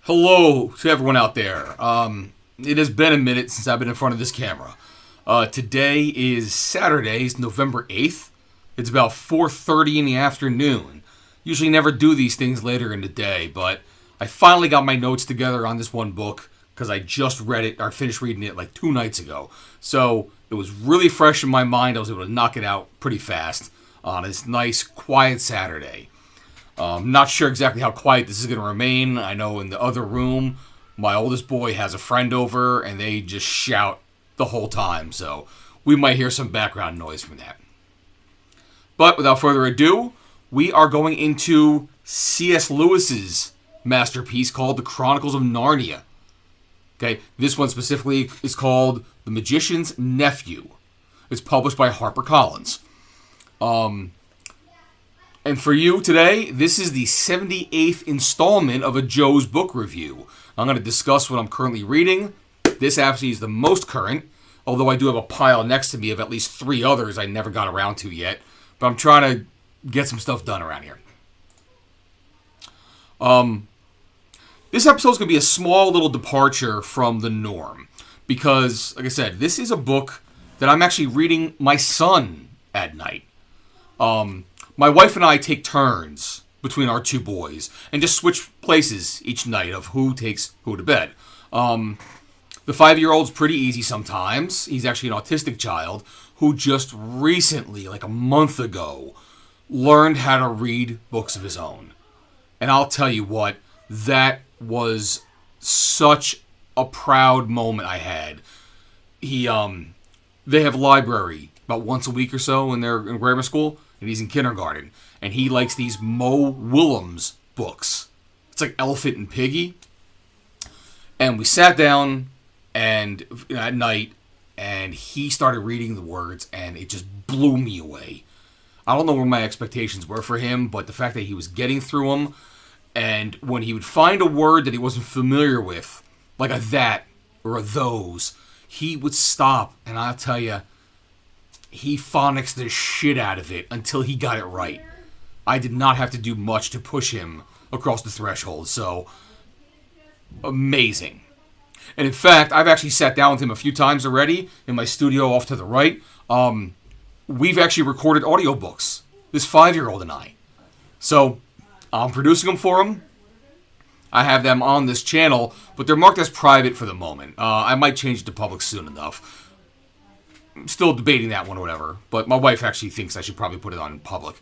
Hello to everyone out there. It has been a minute since I've been in front of this camera. Today is Saturday, November 8th. It's about 4:30 in the afternoon. Usually never do these things later in the day, but I finally got my notes together on this one book because I just read it, or finished reading it like 2 nights ago. So it was really fresh in my mind. I was able to knock it out pretty fast on this nice, quiet Saturday. Not sure exactly how quiet this is going to remain. I know in the other room, my oldest boy has a friend over, and they just shout the whole time, so we might hear some background noise from that. But without further ado, we are going into C.S. Lewis's masterpiece called The Chronicles of Narnia. Okay, this one specifically is called The Magician's Nephew. It's published by Harper. And for you today, this is the 78th installment of a Joe's Book Review. I'm going to discuss what I'm currently reading. This actually is the most current, although I do have a pile next to me of at least 3 others I never got around to yet. But I'm trying to get some stuff done around here. This episode is going to be a small little departure from the norm. Because, like I said, this is a book that I'm actually reading my son at night. My wife and I take turns between our 2 boys and just switch places each night of who takes who to bed. The 5-year-old's pretty easy sometimes. He's actually an autistic child who just recently, like a month ago, learned how to read books of his own. And I'll tell you what, that was such a proud moment I had. They have a library about once a week or so when they're in grammar school. And he's in kindergarten, and he likes these Mo Willems books. It's like Elephant and Piggy. And we sat down and at night, and he started reading the words, and it just blew me away. I don't know where my expectations were for him, but the fact that he was getting through them, and when he would find a word that he wasn't familiar with, like a that or a those, he would stop, and I'll tell you, he phonics the shit out of it until he got it right. I did not have to do much to push him across the threshold, so amazing. And in fact, I've actually sat down with him a few times already in my studio off to the right. We've actually recorded audiobooks, this 5-year-old and I. So I'm producing them for him. I have them on this channel, but they're marked as private for the moment. I might change it to public soon enough. I'm still debating that one or whatever, but my wife actually thinks I should probably put it on public.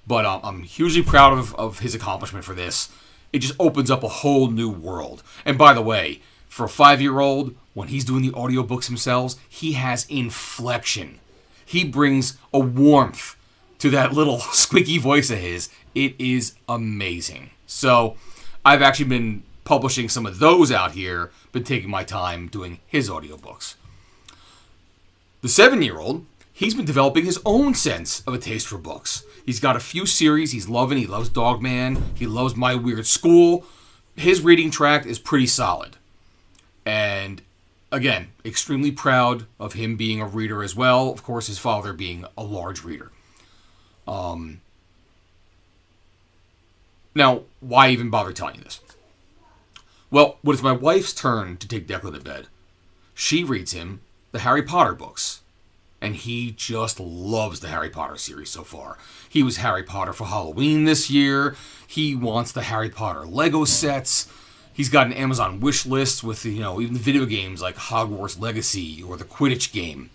But I'm hugely proud of his accomplishment for this. It just opens up a whole new world. And by the way, for a 5-year-old, when he's doing the audiobooks himself, he has inflection. He brings a warmth to that little squeaky voice of his. It is amazing. So I've actually been publishing some of those out here, been taking my time doing his audiobooks. The 7-year-old, he's been developing his own sense of a taste for books. He's got a few series he's loving. He loves Dogman. He loves My Weird School. His reading track is pretty solid. And, again, extremely proud of him being a reader as well. Of course, his father being a large reader. Now, why even bother telling you this? Well, when it's my wife's turn to take Declan to bed, she reads him the Harry Potter books. And he just loves the Harry Potter series so far. He was Harry Potter for Halloween this year. He wants the Harry Potter Lego sets. He's got an Amazon wish list with, even the video games like Hogwarts Legacy or the Quidditch game.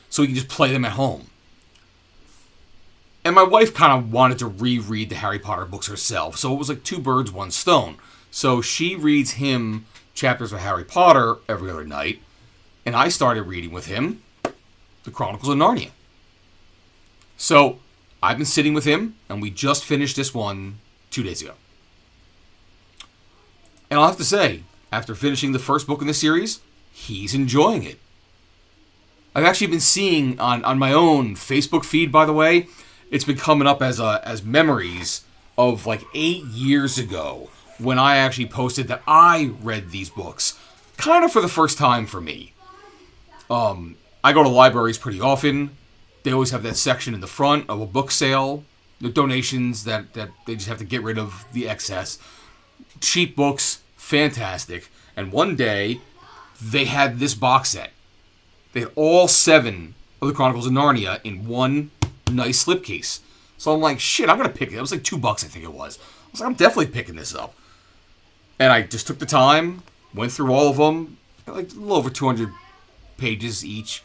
So he can just play them at home. And my wife kind of wanted to reread the Harry Potter books herself. So it was like 2 birds, 1 stone. So she reads him chapters of Harry Potter every other night. And I started reading with him The Chronicles of Narnia. So, I've been sitting with him, and we just finished this one 2 days ago. And I'll have to say, after finishing the first book in the series, he's enjoying it. I've actually been seeing on my own Facebook feed, by the way, it's been coming up as memories of like 8 years ago when I actually posted that I read these books, kind of for the first time for me. I go to libraries pretty often. They always have that section in the front of a book sale. The donations that they just have to get rid of the excess. Cheap books, fantastic. And one day, they had this box set. They had all 7 of the Chronicles of Narnia in one nice slipcase. So I'm like, shit, I'm going to pick it. It was like $2, I think it was. I was like, I'm definitely picking this up. And I just took the time, went through all of them, like a little over 200 pages each.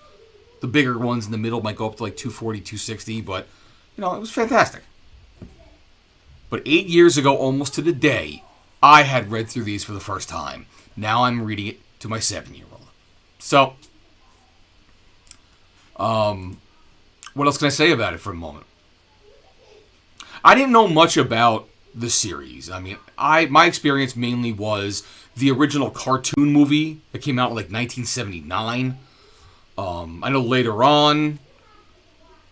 The bigger ones in the middle might go up to like 240, 260, but, it was fantastic. But 8 years ago, almost to the day, I had read through these for the first time. Now I'm reading it to my 7-year-old. So, what else can I say about it for a moment? I didn't know much about the series. I mean, my experience mainly was the original cartoon movie that came out in like 1979. I know later on,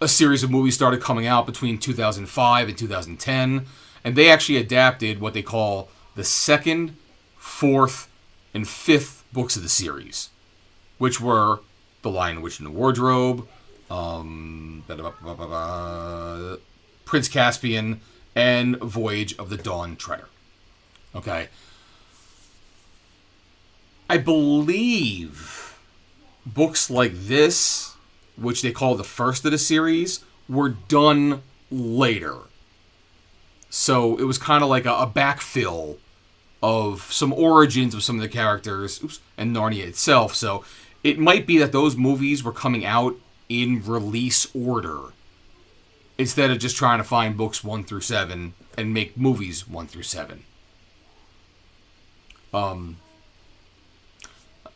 a series of movies started coming out between 2005 and 2010, and they actually adapted what they call the 2nd, 4th, and 5th books of the series, which were The Lion, the Witch, and the Wardrobe, Prince Caspian, and Voyage of the Dawn Treader. Okay. I believe books like this, which they call the first of the series, were done later. So it was kind of like a backfill of some origins of some of the characters, and Narnia itself. So it might be that those movies were coming out in release order, instead of just trying to find books 1 through 7 and make movies 1 through 7.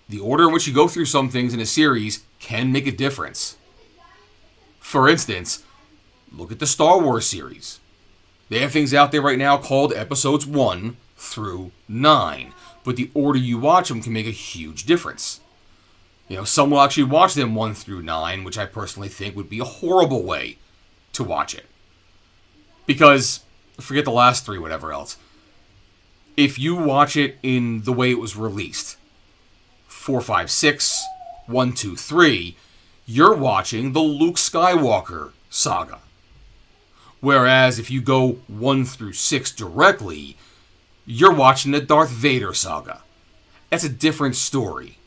The order in which you go through some things in a series can make a difference. For instance, look at the Star Wars series. They have things out there right now called episodes 1 through 9. But the order you watch them can make a huge difference. Some will actually watch them 1 through 9, which I personally think would be a horrible way to watch it. Because, forget the last 3, whatever else. If you watch it in the way it was released, 4, 5, 6, 1, 2, 3, you're watching the Luke Skywalker saga. Whereas if you go 1 through 6 directly, you're watching the Darth Vader saga. That's a different story,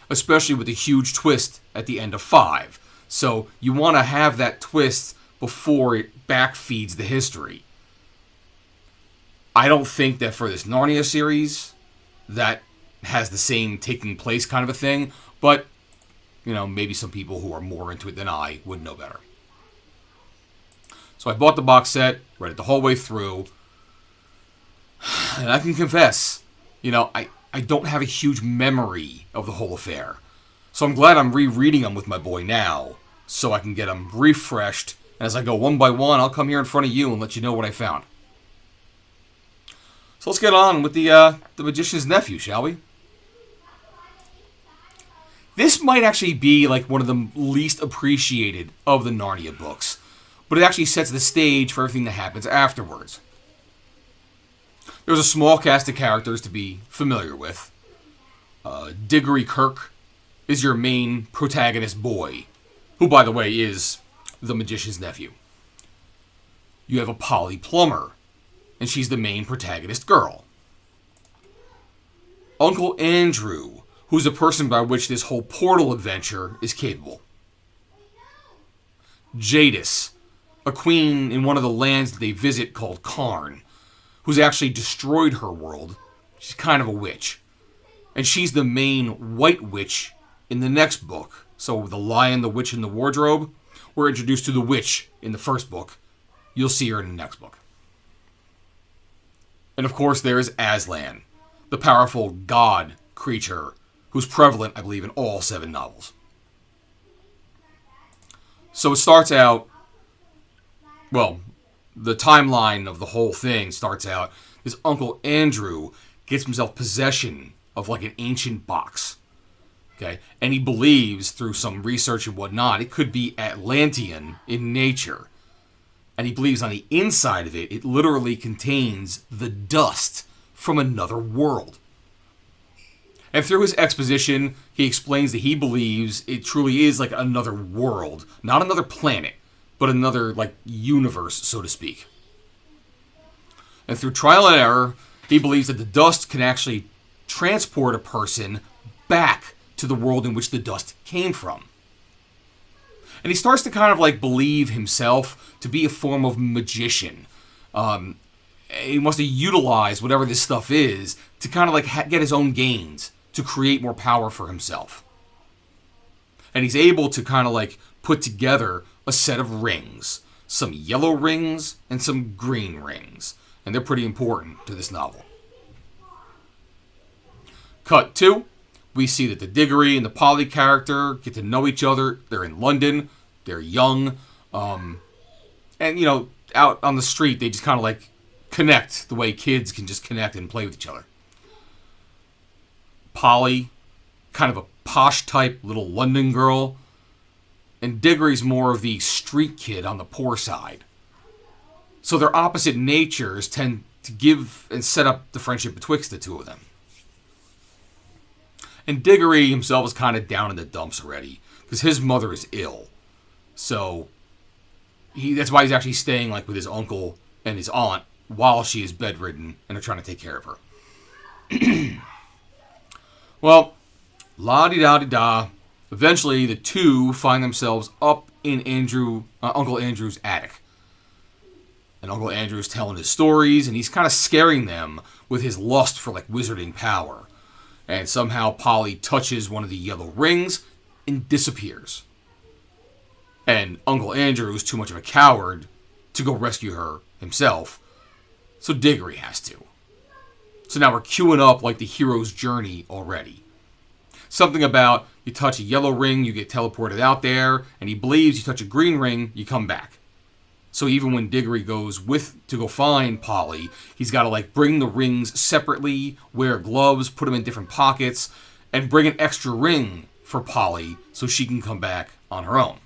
especially with the huge twist at the end of 5. So you want to have that twist before it backfeeds the history. I don't think that for this Narnia series, that has the same taking place kind of a thing, but, maybe some people who are more into it than I would know better. So I bought the box set, read it the whole way through, and I can confess, I don't have a huge memory of the whole affair. So I'm glad I'm rereading them with my boy now, so I can get them refreshed, and as I go one by one, I'll come here in front of you and let you know what I found. So let's get on with the Magician's Nephew, shall we? This might actually be like one of the least appreciated of the Narnia books, but it actually sets the stage for everything that happens afterwards. There's a small cast of characters to be familiar with. Diggory Kirk is your main protagonist boy, who, by the way, is the Magician's Nephew. You have a Polly Plumber, and she's the main protagonist girl. Uncle Andrew, who's the person by which this whole portal adventure is capable. Jadis, a queen in one of the lands that they visit called Karn, who's actually destroyed her world. She's kind of a witch. And she's the main white witch in the next book. So The Lion, the Witch, and the Wardrobe, we're introduced to the witch in the first book. You'll see her in the next book. And of course there is Aslan, the powerful god creature who's prevalent, I believe, in all 7 novels. So it starts out, well, the timeline of the whole thing starts out, this Uncle Andrew gets himself possession of like an ancient box. Okay? And he believes, through some research and whatnot, it could be Atlantean in nature. And he believes on the inside of it, it literally contains the dust from another world. And through his exposition, he explains that he believes it truly is like another world. Not another planet, but another, like, universe, so to speak. And through trial and error, he believes that the dust can actually transport a person back to the world in which the dust came from. And he starts to kind of like believe himself to be a form of magician. He wants to utilize whatever this stuff is to kind of like get his own gains, to create more power for himself. And he's able to kind of like put together a set of rings. Some yellow rings and some green rings. And they're pretty important to this novel. Cut 2. We see that the Diggory and the Polly character get to know each other. They're in London. They're young. And, you know, out on the street, they just kind of like connect the way kids can just connect and play with each other. Polly, kind of a posh type little London girl. And Diggory's more of the street kid on the poor side. So their opposite natures tend to give and set up the friendship betwixt the two of them. And Diggory himself is kind of down in the dumps already, because his mother is ill. So that's why he's actually staying like with his uncle and his aunt while she is bedridden and they're trying to take care of her. Well, la-di-da-di-da. Eventually, the two find themselves up in Uncle Andrew's attic. And Uncle Andrew is telling his stories, and he's kind of scaring them with his lust for like wizarding power. And somehow Polly touches one of the yellow rings and disappears. And Uncle Andrew is too much of a coward to go rescue her himself, so Diggory has to. So now we're queuing up like the hero's journey already. Something about you touch a yellow ring, you get teleported out there, and he believes you touch a green ring, you come back. So even when Diggory goes to go find Polly, he's got to like bring the rings separately, wear gloves, put them in different pockets, and bring an extra ring for Polly so she can come back on her own.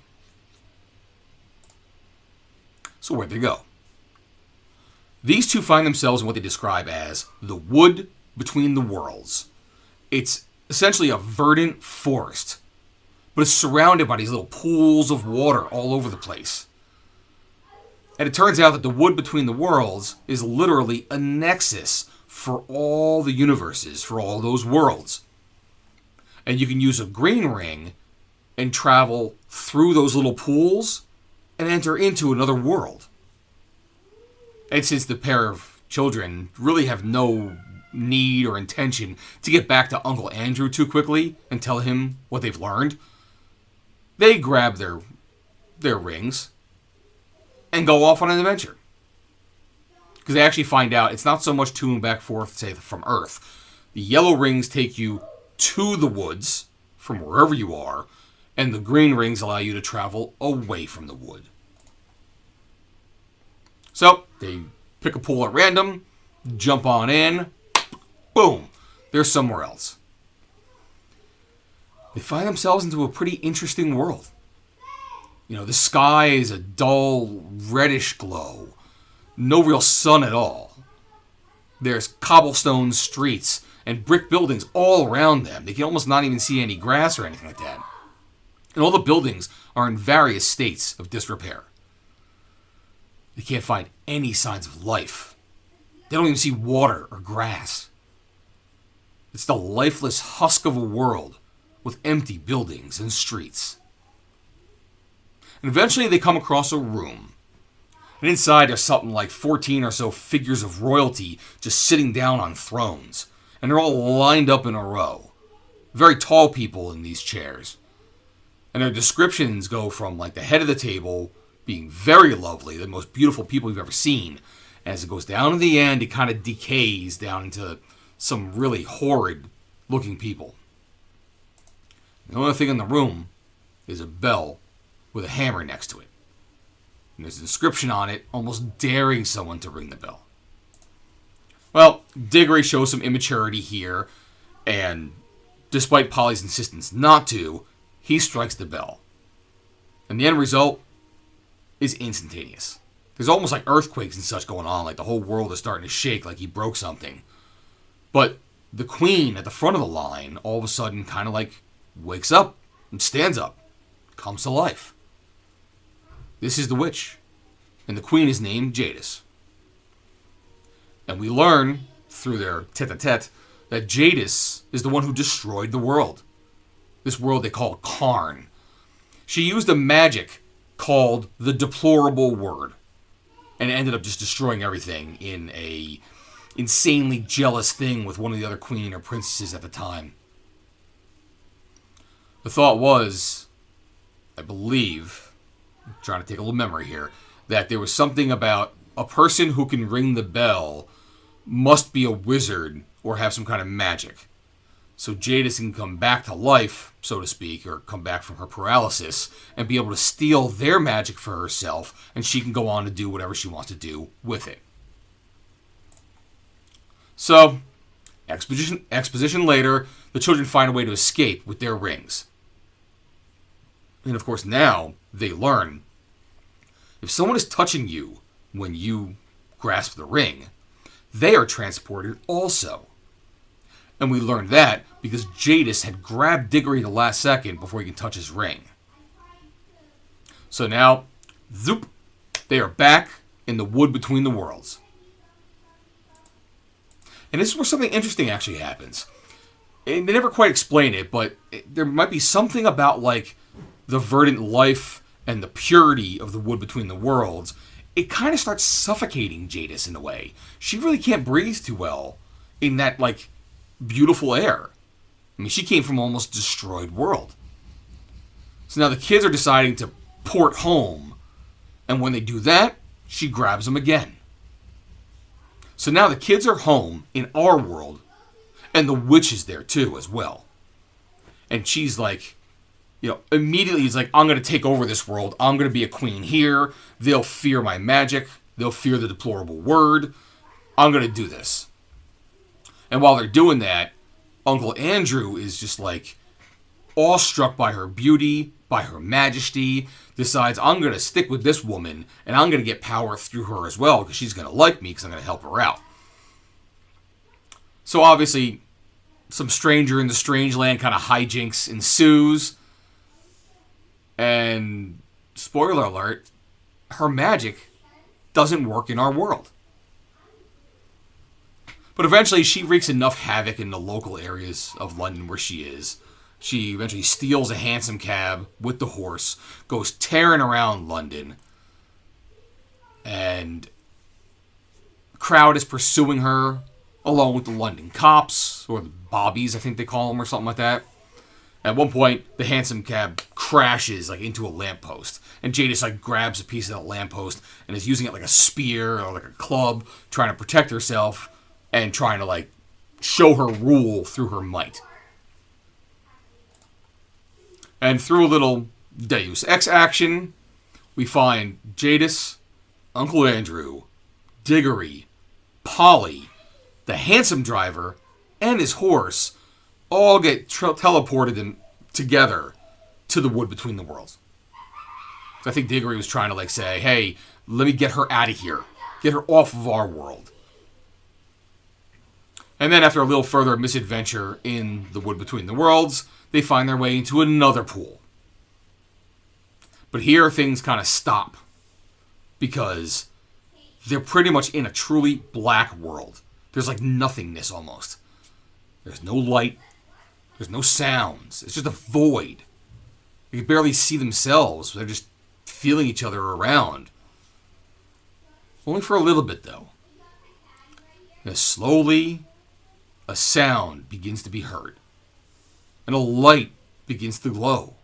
So where'd they go? These two find themselves in what they describe as the wood between the worlds. It's essentially a verdant forest, but it's surrounded by these little pools of water all over the place. And it turns out that the wood between the worlds is literally a nexus for all the universes, for all those worlds. And you can use a green ring and travel through those little pools and enter into another world. And since the pair of children really have no need or intention to get back to Uncle Andrew too quickly and tell him what they've learned, they grab their rings and go off on an adventure. Because they actually find out it's not so much to and back forth, say, from Earth. The yellow rings take you to the woods from wherever you are, and the green rings allow you to travel away from the wood. So, they pick a pool at random, jump on in, boom, they're somewhere else. They find themselves into a pretty interesting world. You know, the sky is a dull, reddish glow. No real sun at all. There's cobblestone streets and brick buildings all around them. They can almost not even see any grass or anything like that. And all the buildings are in various states of disrepair. They can't find any signs of life. They don't even see water or grass. It's the lifeless husk of a world with empty buildings and streets. And eventually they come across a room. And inside there's something like 14 or so figures of royalty just sitting down on thrones. And they're all lined up in a row. Very tall people in these chairs. And their descriptions go from like the head of the table being very lovely, the most beautiful people you've ever seen. As it goes down to the end, it kind of decays down into some really horrid looking people. The only thing in the room is a bell with a hammer next to it. And there's a description on it almost daring someone to ring the bell. Well, Diggory shows some immaturity here, and despite Polly's insistence not to, he strikes the bell. And the end result is instantaneous. There's almost like earthquakes and such going on, like the whole world is starting to shake like he broke something. But the queen at the front of the line all of a sudden kind of like wakes up and stands up, comes to life. This is the witch, and the queen is named Jadis. And we learn, through their tete-a-tete, that Jadis is the one who destroyed the world. This world they call Karn. She used a magic called the Deplorable Word, and ended up just destroying everything in a insanely jealous thing with one of the other queen or princesses at the time. The thought was, I believe, I'm trying to take a little memory here, that there was something about a person who can ring the bell must be a wizard or have some kind of magic. So Jadis can come back to life, so to speak, or come back from her paralysis, and be able to steal their magic for herself, and she can go on to do whatever she wants to do with it. So, exposition later, the children find a way to escape with their rings. And of course now, they learn, if someone is touching you when you grasp the ring, they are transported also. And we learned that because Jadis had grabbed Diggory the last second before he can touch his ring. So now, zoop, they are back in the wood between the worlds. And this is where something interesting actually happens. And they never quite explain it, but there might be something about like the verdant life and the purity of the wood between the worlds. It kind of starts suffocating Jadis in a way. She really can't breathe too well in that like beautiful air. I mean, she came from almost destroyed world. So now the kids are deciding to port home. And when they do that, she grabs them again. So now the kids are home in our world. And the witch is there too as well. And she's like, immediately he's like, I'm going to take over this world. I'm going to be a queen here. They'll fear my magic. They'll fear the Deplorable Word. I'm going to do this. And while they're doing that, Uncle Andrew is just like awestruck by her beauty, by her majesty, decides I'm going to stick with this woman and I'm going to get power through her as well because she's going to like me because I'm going to help her out. So obviously, some stranger in the strange land kind of hijinks ensues. And spoiler alert, her magic doesn't work in our world. But eventually she wreaks enough havoc in the local areas of London where she is. She eventually steals a hansom cab with the horse, goes tearing around London, and a crowd is pursuing her, along with the London cops, or the bobbies, I think they call them, or something like that. At one point, the hansom cab crashes into a lamppost, and Jadis grabs a piece of that lamppost and is using it like a spear or like a club, trying to protect herself and trying to show her rule through her might. And through a little Deus Ex action, we find Jadis, Uncle Andrew, Diggory, Polly, the hansom driver, and his horse all get teleported together to the wood between the worlds. So I think Diggory was trying to say, hey, let me get her out of here. Get her off of our world. And then after a little further misadventure in the wood between the worlds, they find their way into another pool. But here things kind of stop. Because they're pretty much in a truly black world. There's nothingness almost. There's no light. There's no sounds. It's just a void. You can barely see themselves. They're just feeling each other around. Only for a little bit, though. And slowly, a sound begins to be heard. And a light begins to glow.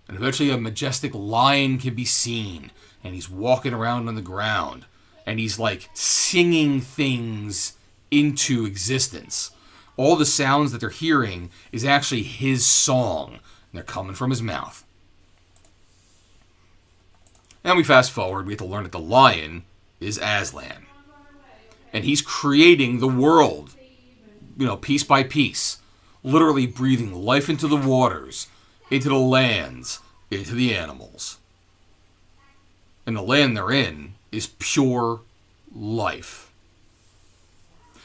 And eventually a majestic lion can be seen. And he's walking around on the ground. And he's singing things into existence. All the sounds that they're hearing is actually his song. And they're coming from his mouth. And we fast forward, we get to learn that the lion is Aslan. And he's creating the world, piece by piece. Literally breathing life into the waters, into the lands, into the animals. And the land they're in is pure life.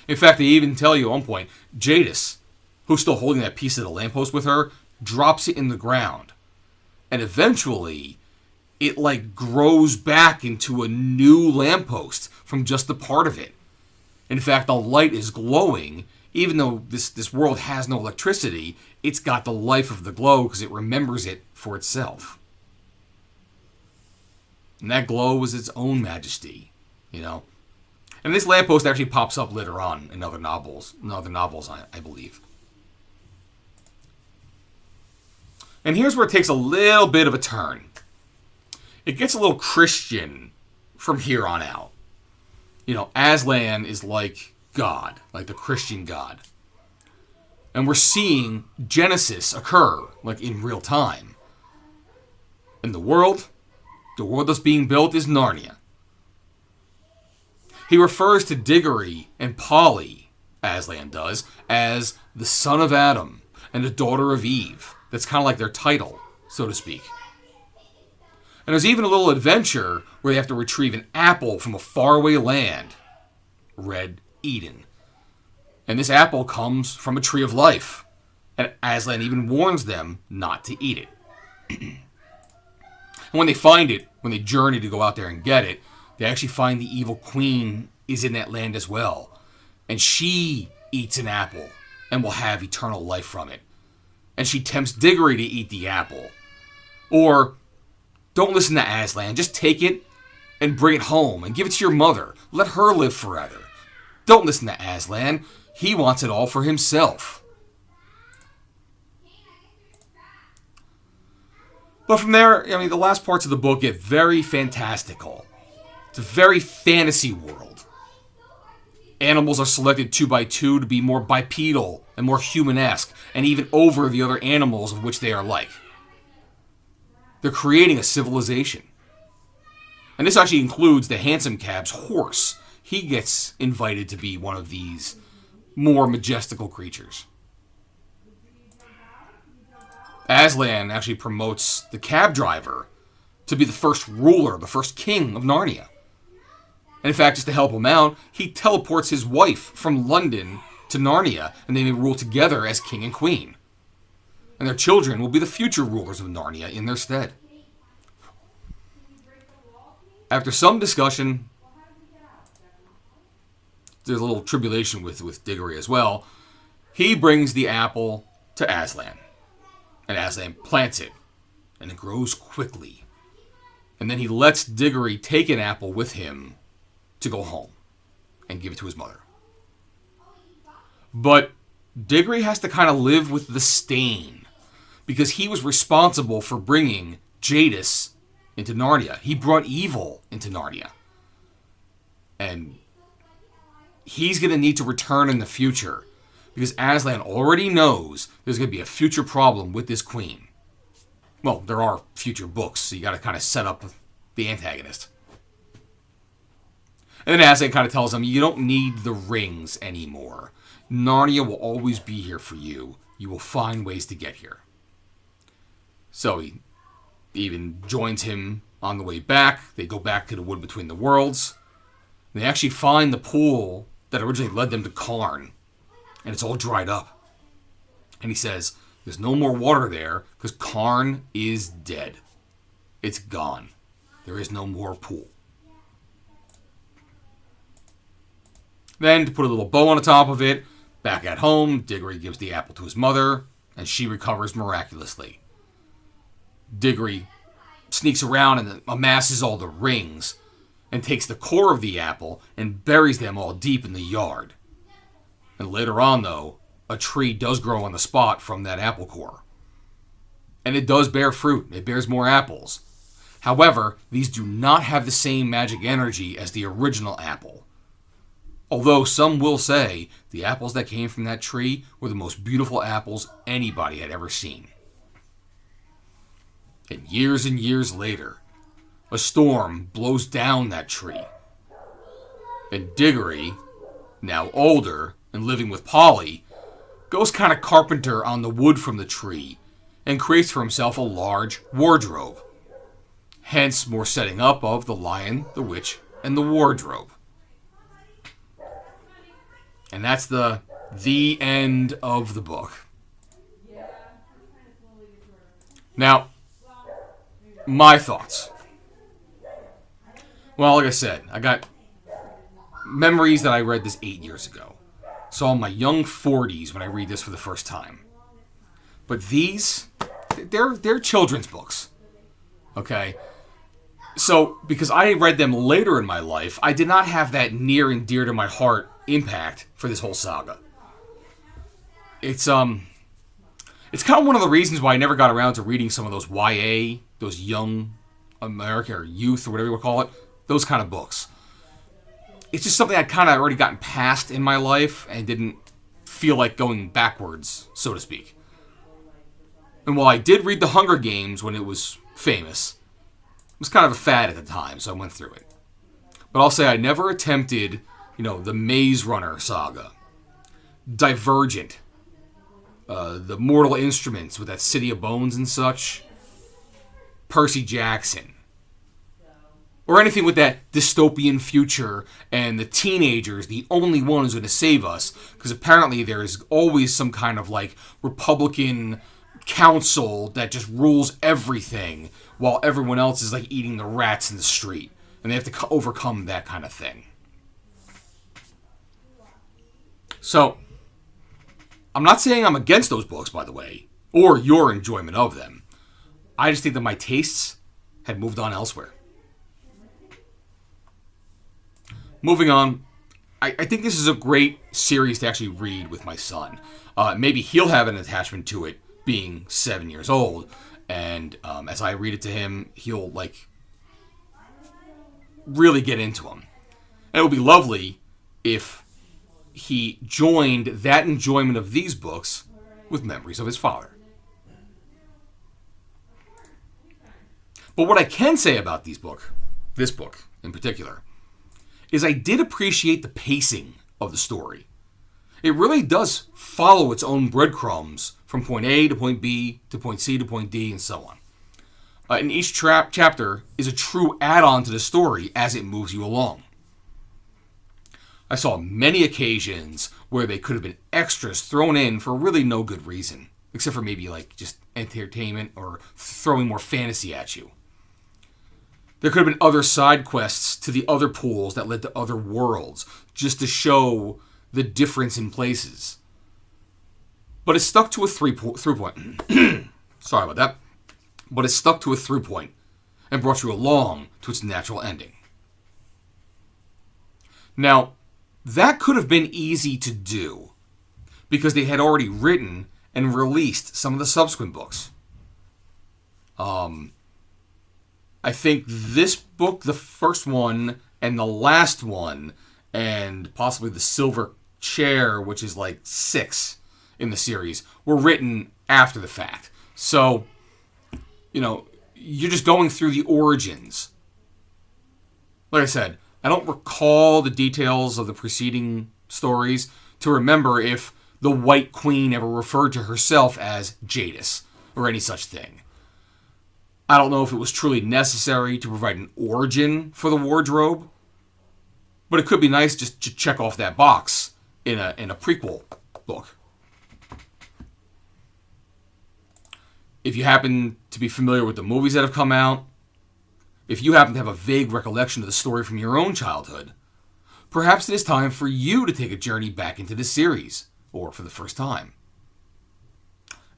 In fact, they even tell you at one point, Jadis, who's still holding that piece of the lamppost with her, drops it in the ground. And eventually, it grows back into a new lamppost from just a part of it. In fact, the light is glowing even though this world has no electricity, it's got the life of the glow because it remembers it for itself. And that glow is its own majesty, you know. And this lamppost actually pops up later on in other novels, I believe. And here's where it takes a little bit of a turn. It gets a little Christian from here on out. You know, Aslan is like God, like the Christian God. And we're seeing Genesis occur, like in real time. And the world that's being built is Narnia. He refers to Diggory and Polly, Aslan does, as the son of Adam and the daughter of Eve. That's kind of like their title, so to speak. And there's even a little adventure where they have to retrieve an apple from a faraway land, Red Eden. And this apple comes from a tree of life. And Aslan even warns them not to eat it. And when they find it, when they journey to go out there and get it, they actually find the evil queen is in that land as well. And she eats an apple and will have eternal life from it. And she tempts Diggory to eat the apple. Or, don't listen to Aslan, just take it and bring it home and give it to your mother. Let her live forever. Don't listen to Aslan. He wants it all for himself. But from there, I mean, the last parts of the book get very fantastical. It's a very fantasy world. Animals are selected 2 by 2 to be more bipedal and more human-esque, and even over the other animals of which they are like. They're creating a civilization. And this actually includes the handsome cab's horse. He gets invited to be one of these more majestical creatures. Aslan actually promotes the cab driver to be the first ruler, the first king of Narnia. And in fact, just to help him out, he teleports his wife from London to Narnia, and they may rule together as king and queen. And their children will be the future rulers of Narnia in their stead. After some discussion, there's a little tribulation with Diggory as well. He brings the apple to Aslan. And Aslan plants it. And it grows quickly. And then he lets Diggory take an apple with him to go home and give it to his mother. But Diggory has to kind of live with the stain because he was responsible for bringing Jadis into Narnia. He brought evil into Narnia. And he's going to need to return in the future because Aslan already knows there's going to be a future problem with this queen. Well, there are future books, so you got to kind of set up the antagonist. And then Aslan kind of tells him, you don't need the rings anymore. Narnia will always be here for you. You will find ways to get here. So he even joins him on the way back. They go back to the Wood Between the Worlds. They actually find the pool that originally led them to Karn. And it's all dried up. And he says, there's no more water there because Karn is dead. It's gone. There is no more pool. Then, to put a little bow on the top of it, back at home, Diggory gives the apple to his mother, and she recovers miraculously. Diggory sneaks around and amasses all the rings, and takes the core of the apple and buries them all deep in the yard. And later on, though, a tree does grow on the spot from that apple core. And it does bear fruit. It bears more apples. However, these do not have the same magic energy as the original apple. Although some will say the apples that came from that tree were the most beautiful apples anybody had ever seen. And years later, a storm blows down that tree. And Diggory, now older and living with Polly, goes kind of carpenter on the wood from the tree and creates for himself a large wardrobe. Hence, more setting up of the Lion, the Witch, and the Wardrobe. And that's the end of the book. Now, my thoughts. Well, like I said, I got memories that I read this 8 years ago. So I'm in my young 40s when I read this for the first time. But these, they're children's books. Okay? So, because I read them later in my life, I did not have that near and dear to my heart impact for this whole saga. It's kind of one of the reasons why I never got around to reading some of those YA, those young America or youth or whatever you would call it, those kind of books. It's just something I'd kind of already gotten past in my life and didn't feel like going backwards, so to speak. And while I did read The Hunger Games when it was famous, it was kind of a fad at the time, so I went through it. But I'll say I never attempted, the Maze Runner saga, Divergent, the Mortal Instruments with that City of Bones and such, Percy Jackson, or anything with that dystopian future and the teenagers, the only one who's going to save us, because apparently there is always some kind of Republican council that just rules everything while everyone else is eating the rats in the street, and they have to overcome that kind of thing. So, I'm not saying I'm against those books, by the way, or your enjoyment of them. I just think that my tastes had moved on elsewhere. Moving on, I think this is a great series to actually read with my son. Maybe he'll have an attachment to it being 7 years old, and as I read it to him, he'll really get into them. And it would be lovely if he joined that enjoyment of these books with memories of his father. But what I can say about this book in particular, is I did appreciate the pacing of the story. It really does follow its own breadcrumbs from point A to point B to point C to point D and so on. And each chapter is a true add-on to the story as it moves you along. I saw many occasions where they could have been extras thrown in for really no good reason, except for maybe just entertainment or throwing more fantasy at you. There could have been other side quests to the other pools that led to other worlds, just to show the difference in places. But it stuck to a through point. Sorry about that. But it stuck to a through point and brought you along to its natural ending. Now, that could have been easy to do because they had already written and released some of the subsequent books. I think this book, the first one, and the last one, and possibly the Silver Chair, which is 6 in the series, were written after the fact. So, you're just going through the origins. Like I said, I don't recall the details of the preceding stories to remember if the White Queen ever referred to herself as Jadis, or any such thing. I don't know if it was truly necessary to provide an origin for the wardrobe, but it could be nice just to check off that box in a prequel book. If you happen to be familiar with the movies that have come out, if you happen to have a vague recollection of the story from your own childhood, perhaps it is time for you to take a journey back into this series, or for the first time.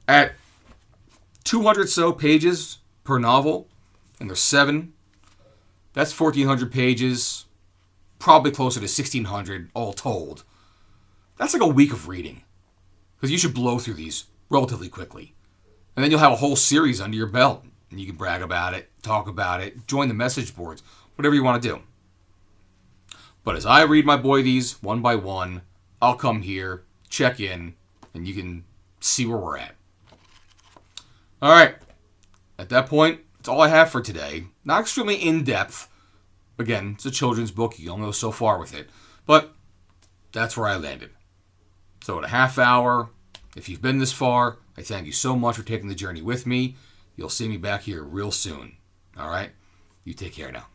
At 200 so pages per novel, and there's 7. That's 1,400 pages, probably closer to 1,600 all told. That's a week of reading, because you should blow through these relatively quickly. And then you'll have a whole series under your belt, and you can brag about it, talk about it, join the message boards, whatever you want to do. But as I read my boy these one by one, I'll come here, check in, and you can see where we're at. All right. At that point, that's all I have for today. Not extremely in-depth. Again, it's a children's book. You only go so far with it. But that's where I landed. So at a half hour, if you've been this far, I thank you so much for taking the journey with me. You'll see me back here real soon. All right? You take care now.